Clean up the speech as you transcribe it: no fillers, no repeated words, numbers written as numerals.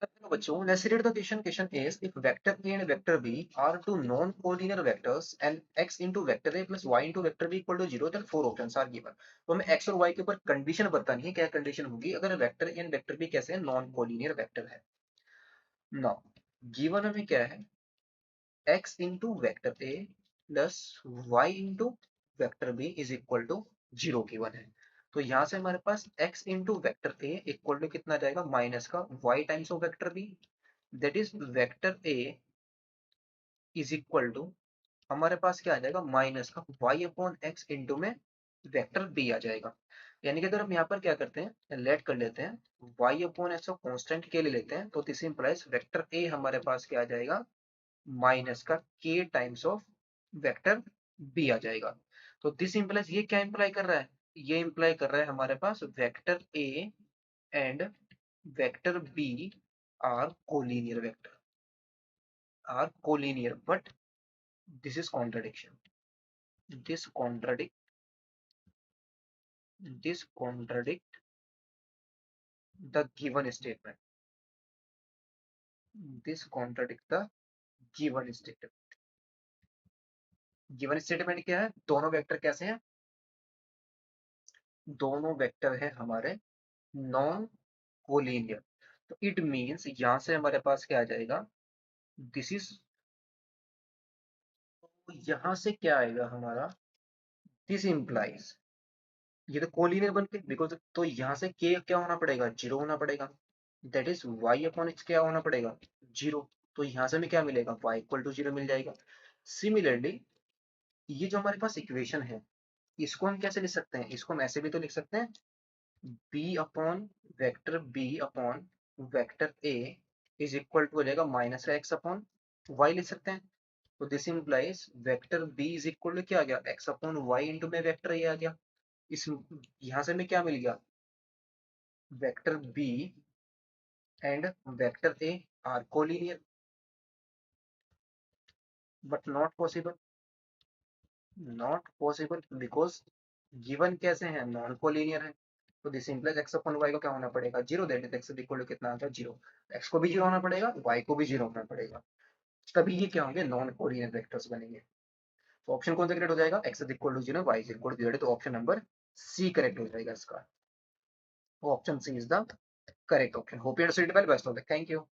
Hello, बच्चों, let's read the question. Question is, if vector A and vector B are two non-collinear vectors and x into vector A plus y into vector B equal to 0, then four options are given. तो हमें x और y के ऊपर condition बतानी है, क्या condition होगी अगर vector A and vector B कैसे नॉन कोलिनियर वेक्टर है। नाउ गिवन हमें क्या है, x into vector A plus y into vector B is equal to 0 given है। तो यहाँ से हमारे पास x into vector A equal to कितना जाएगा, माइनस का y times of vector B, that is vector A is equal to हमारे पास क्या आ जाएगा, माइनस का y अपॉन एक्स इंटू में वेक्टर b आ जाएगा। यानी कि अगर हम यहाँ पर क्या करते हैं, लेट कर लेते हैं y अपॉन एक्स को कांस्टेंट के लिए लेते हैं, तो दिस इंप्लाइज वेक्टर a हमारे पास क्या आ जाएगा, माइनस का k times of vector b आ जाएगा। तो दिस इंप्लाइज ये क्या इंप्लाई कर रहा है, ये इंप्लाई कर रहा है हमारे पास vector a and vector b are collinear vector, are collinear, but this is contradiction, this contradict, this contradict the given statement, this contradict the given statement। given statement क्या है, दोनों वेक्टर कैसे हैं, दोनों वेक्टर है हमारे नॉन कोलिनियर। तो it means यहां से हमारे पास क्या आ जाएगा, दिस इज, यहां से क्या आएगा हमारा, दिस इंप्लाइज, ये तो कोलिनियर बन के, बिकॉज तो यहाँ से के क्या होना पड़ेगा, जीरो होना पड़ेगा, that is y upon x क्या होना पड़ेगा, जीरो। तो यहाँ से हमें क्या मिलेगा, वाई इक्वल टू जीरो मिल जाएगा। सिमिलरली ये जो हमारे पास इक्वेशन है, इसको हम कैसे लिख सकते हैं, इसको हम ऐसे भी तो लिख सकते हैं, B upon vector B upon vector A is equal to हो जाएगा माइनस का एक्स अपॉन वाई लिख सकते हैं। तो this implies vector B is equal to क्या आ गया, एक्स अपॉन वाई इंटू में वेक्टर ए आ गया। इस यहाँ से हमें क्या मिल गया, vector B and vector A are collinear, but not possible, not possible because given कैसे हैं, नॉन कोलिनियर है। तो this implies x upon y को क्या होना पड़ेगा, zero, that is x equal to कितना आता है, जीरो। एक्स को भी जीरो होना पड़ेगा, वाई को भी जीरो होना पड़ेगा, तभी ये क्या होंगे, नॉन कोलिनियर वेक्टर्स बनेंगे। तो ऑप्शन कौन सा करेक्ट हो जाएगा, x equal to zero, y equal to zero, तो ऑप्शन नंबर सी करेक्ट हो जाएगा इसका। Option C is the correct option. Hope you understood well, best of luck, thank you.